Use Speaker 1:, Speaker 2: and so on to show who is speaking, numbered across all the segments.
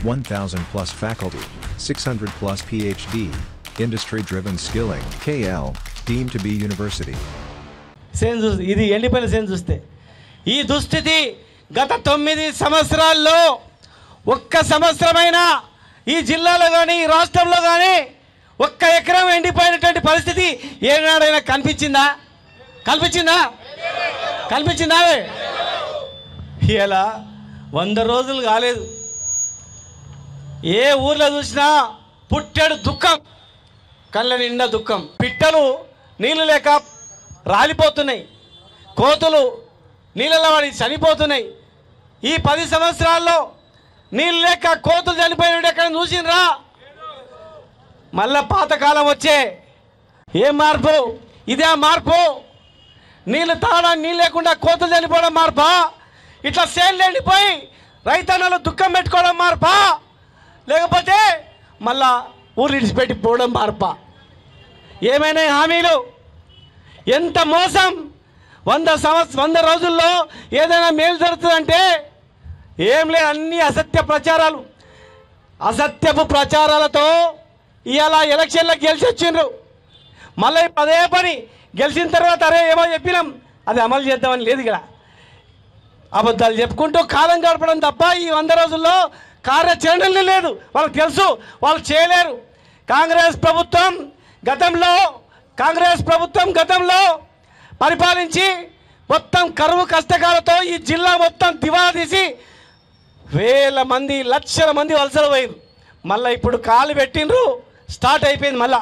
Speaker 1: 1,000 plus faculty, 600 plus PhD, industry-driven skilling, KL, deemed to be university.
Speaker 2: ఇది ఎండిపోయిన సేను చూస్తే ఈ దుస్థితి గత 9 సంవత్సరాల్లో ఒక్క సంవత్సరమైనా ఈ జిల్లాలో కానీ ఈ రాష్ట్రంలో కానీ ఒక్క ఎకరం ఎండిపోయినటువంటి పరిస్థితి ఏనాడైనా కనిపించిందా? ఇలా 100 రోజులు కాలేదు, ఏ ఊర్లో చూసినా పుట్టెడు దుఃఖం, కళ్ళ నిండా దుఃఖం. పిట్టలు నీళ్ళు లేక రాలిపోతున్నాయి, కోతులు నీళ్ళలో పడి చనిపోతున్నాయి. ఈ 10 సంవత్సరాల్లో నీళ్ళు లేక కోతులు చనిపోయినట్టు ఎక్కడ చూసినరా? మళ్ళా పాతకాలం వచ్చే ఏం మార్పు? ఇదే మార్పు? నీళ్ళు తాగడానికి నీళ్ళు లేకుండా కోతులు చనిపోవడం మార్పా? ఇట్లా సేన్లు ఎండిపోయి రైతన్నలు దుఃఖం పెట్టుకోవడం మార్పా? లేకపోతే మళ్ళా ఊరు ఇడిచిపెట్టి పోవడం మార్పా? ఏమైనా హామీలు? ఎంత మోసం! 100 రోజుల్లో ఏదైనా మేలు జరుగుతుందంటే ఏం లేదు, అన్ని అసత్య ప్రచారాలు. అసత్యపు ప్రచారాలతో ఇవాళ ఎలక్షన్లకు గెలిచి వచ్చిండ్రు. మళ్ళీ అదే పని గెలిచిన తర్వాత అరే ఏమో చెప్పినాం అది అమలు చేద్దామని లేదు. ఇక్కడ అబద్ధాలు చెప్పుకుంటూ కాలం గడపడం తప్ప ఈ 100 రోజుల్లో కార్యాచరణలు లేదు. వాళ్ళకి తెలుసు వాళ్ళు చేయలేరు. కాంగ్రెస్ ప్రభుత్వం గతంలో పరిపాలించి మొత్తం కరువు కష్టకాలతో ఈ జిల్లా మొత్తం దివాలా తీసి వేల మంది లక్షల మంది వలసలు పోయారు. మళ్ళీ ఇప్పుడు కాలు పెట్టినరు, స్టార్ట్ అయిపోయింది. మళ్ళా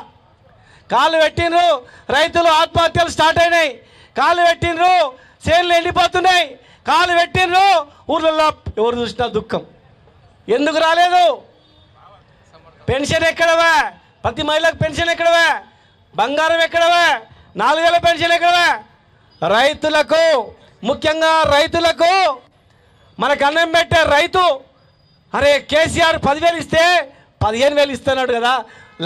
Speaker 2: కాలు పెట్టినరు, రైతులు ఆత్మహత్యలు స్టార్ట్ అయినాయి. కాలు పెట్టినరు, చేనులు ఎండిపోతున్నాయి. కాలు పెట్టినరు, ఊర్లలో ఎవరు చూసినా దుఃఖం. ఎందుకు రాలేదు? పెన్షన్ ఎక్కడవా? ప్రతి మహిళకు పెన్షన్ ఎక్కడవా? బంగారం ఎక్కడవా? 4000 పెన్షన్ ఎక్కడవా? రైతులకు, ముఖ్యంగా రైతులకు, మనకు అన్నం పెట్టే రైతు అరే కేసీఆర్ 10,000 ఇస్తే 15,000 ఇస్తున్నాడు కదా,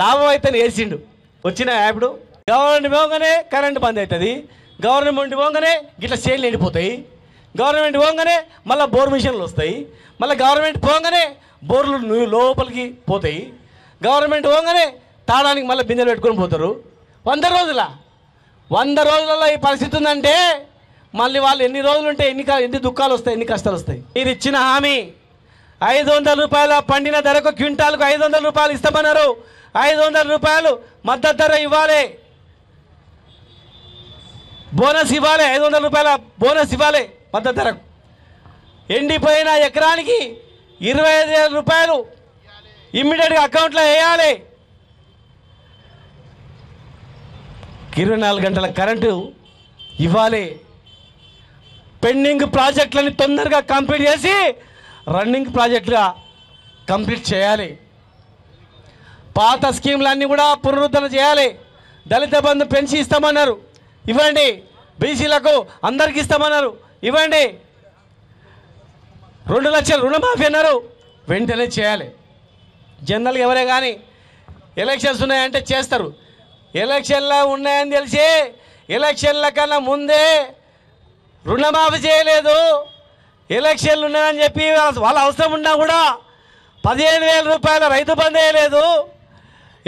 Speaker 2: లాభం అయితే వేసిండు. వచ్చిన ఇప్పుడు గవర్నమెంట్ పోగానే కరెంటు బంద్ అవుతుంది, గవర్నమెంట్ పోగానే గిట్లా చేనులు ఎండిపోతాయి, గవర్నమెంట్ పోగానే మళ్ళీ బోర్ మిషన్లు వస్తాయి, మళ్ళీ గవర్నమెంట్ పోగానే బోర్లు లోపలికి పోతాయి, గవర్నమెంట్ పోగానే తాడానికి మళ్ళీ బిందెలు పెట్టుకొని పోతారు. 100 రోజులలో ఈ పరిస్థితి ఉందంటే మళ్ళీ వాళ్ళు ఎన్ని రోజులు ఉంటే ఎన్ని దుఃఖాలు వస్తాయి, ఎన్ని కష్టాలు వస్తాయి. మీరు ఇచ్చిన హామీ 500 రూపాయల పండిన ధరకు క్వింటాల్కు 500 రూపాయలు ఇస్తామన్నారు. 500 రూపాయలు మద్దతు ధర ఇవ్వాలి, బోనస్ ఇవ్వాలి, 500 రూపాయల బోనస్ ఇవ్వాలి మద్దతు ధరకు. ఎండిపోయిన ఎకరానికి 25,000 రూపాయలు ఇమ్మీడియట్గా అకౌంట్లో వేయాలి. 24 గంటల కరెంటు ఇవ్వాలి. పెండింగ్ ప్రాజెక్టులని తొందరగా కంప్లీట్ చేసి రన్నింగ్ ప్రాజెక్టుగా కంప్లీట్ చేయాలి. పాత స్కీమ్లన్నీ కూడా పునరుద్ధరణ చేయాలి. దళిత బంధు పెన్షన్ ఇస్తామన్నారు, ఇవ్వండి. బీసీలకు అందరికి ఇస్తామన్నారు, ఇవ్వండి. 2 లక్షల రుణమాఫీ అన్నారు, వెంటనే చేయాలి. జనరల్గా ఎవరే కానీ ఎలక్షన్స్ ఉన్నాయంటే చేస్తారు. ఎలక్షన్లు ఉన్నాయని తెలిసి ఎలక్షన్ల కన్నా ముందే రుణమాఫీ చేయలేదు. ఎలక్షన్లు ఉన్నాయని చెప్పి వాళ్ళ అవసరం ఉన్నా కూడా 15,000 రూపాయల రైతు బంద్ వేయలేదు.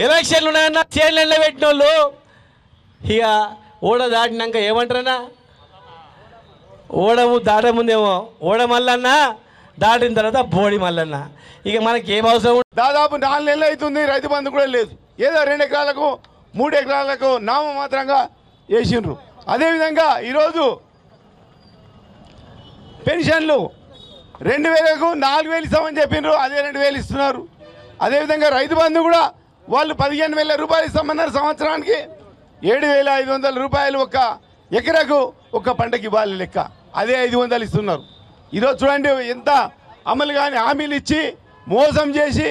Speaker 2: ఎలక్షన్లు ఉన్నాయన్నా చేనులు పెట్టిన వాళ్ళు ఇక ఓడ దాటినాక ఏమంటారన్నా, ఓడము దాటే ముందేమో ఓడ మల్లన్న, దాటిన తర్వాత బోడి మల్లన్న. ఇక మనకి ఏం అవసరం?
Speaker 3: దాదాపు 4 నెలలు అవుతుంది, రైతు బంధు కూడా లేదు. ఏదో 2 ఎకరాలకు 3 ఎకరాలకు నామమాత్రంగా వేసిండ్రు. అదేవిధంగా ఈరోజు పెన్షన్లు 2,000కు 4,000 ఇస్తామని చెప్పిండ్రు, అదే 2,000 ఇస్తున్నారు. అదేవిధంగా రైతు బంధు కూడా వాళ్ళు 15,000 రూపాయలు ఇస్తామన్నారు. సంవత్సరానికి 7,500 రూపాయలు ఒక ఎకరకు ఒక పంటకి ఇవ్వాలి లెక్క, అదే 500 ఇస్తున్నారు. ఈరోజు చూడండి ఎంత అమలు కానీ హామీలు ఇచ్చి మోసం చేసి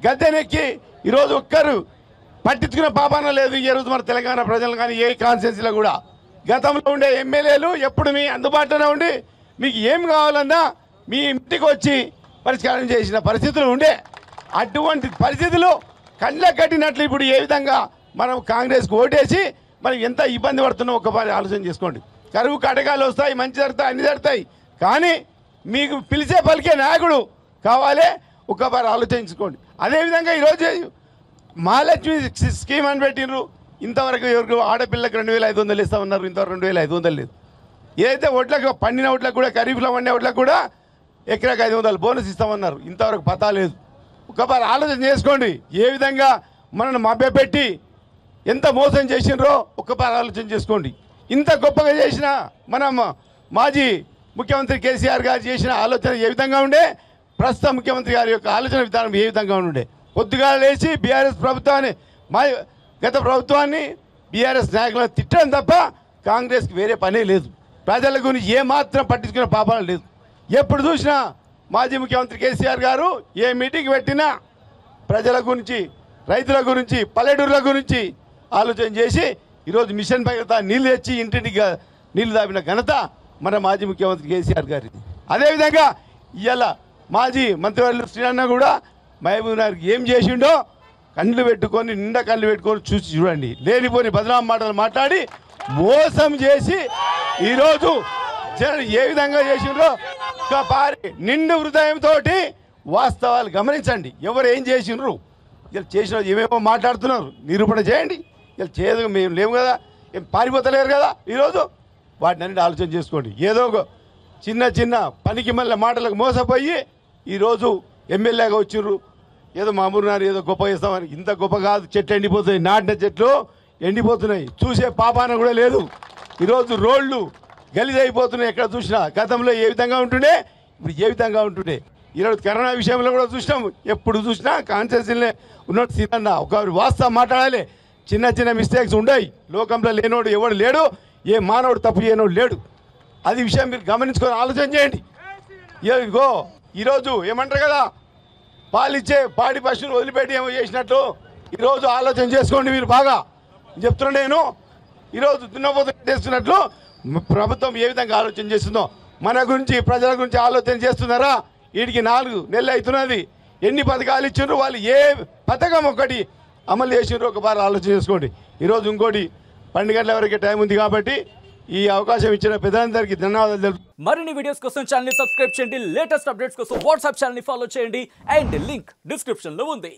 Speaker 3: గద్దెనెక్కి ఈరోజు ఒక్కరు పట్టించుకునే పాపాన లేదు. ఈ రోజు మన తెలంగాణ ప్రజలు కానీ ఏ కాన్స్టిట్యున్సీలో కూడా గతంలో ఉండే ఎమ్మెల్యేలు ఎప్పుడు మీ అందుబాటులోనే ఉండి మీకు ఏం కావాలన్నా మీ ఇంటికి వచ్చి పరిష్కారం చేసిన పరిస్థితులు ఉండే. అటువంటి పరిస్థితులు కళ్ళకు కట్టినట్లు ఇప్పుడు ఏ విధంగా మనం కాంగ్రెస్కి ఓటేసి మనం ఎంత ఇబ్బంది పడుతున్నాం ఒక్కసారి ఆలోచన చేసుకోండి. కరువు కటకాలు వస్తాయి, మంచి జరుగుతాయి, అన్ని జరుగుతాయి, కానీ మీకు పిలిచే పలికే నాయకుడు కావాలి. ఒక్కసారి ఆలోచించుకోండి. అదేవిధంగా ఈరోజు మహాలక్ష్మి స్కీమ్ అని పెట్టినరు, ఇంతవరకు ఎవరికి ఆడపిల్లకి 2500 ఇస్తామన్నారు, ఇంతవరకు 2500 లేదు. ఏదైతే ఒడ్లకు పండిన ఒడ్లకు కూడా ఖరీఫ్లో పండిన ఒడ్లకు కూడా ఎకరాకి 500 బోనస్ ఇస్తామన్నారు, ఇంతవరకు పతా లేదు. ఒకసారి ఆలోచన చేసుకోండి, ఏ విధంగా మనల్ని మభ్యపెట్టి ఎంత మోసం చేసినరో ఒక్కసారి ఆలోచన చేసుకోండి. ఇంత గొప్పగా చేసిన మనం మాజీ ముఖ్యమంత్రి కేసీఆర్ గారు చేసిన ఆలోచన ఏ విధంగా ఉండే, ప్రస్తుత ముఖ్యమంత్రి గారి యొక్క ఆలోచన విధానం ఏ విధంగా ఉండే. కొద్దిగా లేచి బీఆర్ఎస్ ప్రభుత్వాన్ని గత ప్రభుత్వాన్ని బీఆర్ఎస్ నాయకులను తిట్టడం తప్ప కాంగ్రెస్కి వేరే పనే లేదు. ప్రజల గురించి ఏమాత్రం పట్టించుకునే పాపాలు లేదు. ఎప్పుడు చూసినా మాజీ ముఖ్యమంత్రి కేసీఆర్ గారు ఏ మీటింగ్ పెట్టినా ప్రజల గురించి, రైతుల గురించి, పల్లెటూరుల గురించి ఆలోచన చేసి ఈరోజు మిషన్ భగీరథ నీళ్ళు తెచ్చి ఇంటింటికి నీళ్లు దాపిన ఘనత మన మాజీ ముఖ్యమంత్రి కేసీఆర్ గారిది. అదేవిధంగా ఇవాళ మాజీ మంత్రివర్యులు శ్రీరన్న కూడా మహబూబ్ నగర్కి ఏం చేసిండో కళ్ళు పెట్టుకొని, నిండా కళ్ళు పెట్టుకొని చూసి చూడండి. లేనిపోని బదనాం మాటలు మాట్లాడి మోసం చేసి ఈరోజు ఏ విధంగా చేసిండ్రో నిండు హృదయంతో వాస్తవాలు గమనించండి. ఎవరు ఏం చేసిండ్రు, ఇలా చేసిన ఏమేమో మాట్లాడుతున్నారు, నిరూపణ చేయండి. ఇలా చేయదు, మేము లేము కదా, ఏం పారిపోతలేరు కదా. ఈరోజు వాటిని అన్నిటి ఆలోచన చేసుకోండి. ఏదో ఒక చిన్న చిన్న పనికి మళ్ళీ మాటలకు మోసపోయి ఈరోజు ఎమ్మెల్యేగా వచ్చిర్రు, ఏదో మామూలున్నారు, ఏదో గొప్ప చేస్తామని. ఇంత గొప్ప కాదు, చెట్లు ఎండిపోతున్నాయి, నాటిన చెట్లు ఎండిపోతున్నాయి, చూసే పాపాన కూడా లేదు. ఈరోజు రోడ్లు గలీజ్ అయిపోతున్నాయి ఎక్కడ చూసినా. గతంలో ఏ విధంగా ఉంటుండే, ఇప్పుడు ఏ విధంగా ఉంటుండే. ఈరోజు కరోనా విషయంలో కూడా చూసినాం, ఎప్పుడు చూసినా కాన్షియస్లే ఉన్నట్టు సీనన్న ఒక వాస్తవం మాట్లాడాలి. చిన్న చిన్న మిస్టేక్స్ ఉన్నాయి, లోకంలో లేనోడు ఎవడు లేడు, ఏ మానవుడు తప్పు చేయనోడు లేడు. అది విషయం మీరు గమనించుకొని ఆలోచన చేయండి. ఇగో ఈరోజు ఏమంటారు కదా, పాలిచ్చే పాడి పశువులు వదిలిపెట్టి ఏమో చేసినట్టు ఈరోజు ఆలోచన చేసుకోండి. మీరు బాగా చెప్తున్నా, నేను ఈరోజు దున్నపోతు చేస్తున్నట్లు ప్రభుత్వం ఏ విధంగా ఆలోచన చేస్తుందో, మన గురించి ప్రజల గురించి ఆలోచన చేస్తున్నారా? వీడికి 4 నెలలు అవుతున్నది, ఎన్ని పథకాలు ఇచ్చిండ్రు, వాళ్ళు ఏ పథకం ఒకటి అమలు చేసిండ్రు ఒకసారి ఆలోచన చేసుకోండి. ఈరోజు ఇంకోటి 12 గంటల వరకే టైం ఉంది కాబట్టి ఈ అవకాశం ఇచ్చిన పెద్దలందరికీ ధన్యవాదాలు.
Speaker 4: మరిన్ని వీడియోస్ కోసం ఛానల్ ని సబ్స్క్రైబ్ చేయండి, లేటెస్ట్ అప్డేట్స్ కోసం వాట్సాప్ ఛానల్ ని ఫాలో చేయండి, అండ్ లింక్ డిస్క్రిప్షన్ లో ఉంది.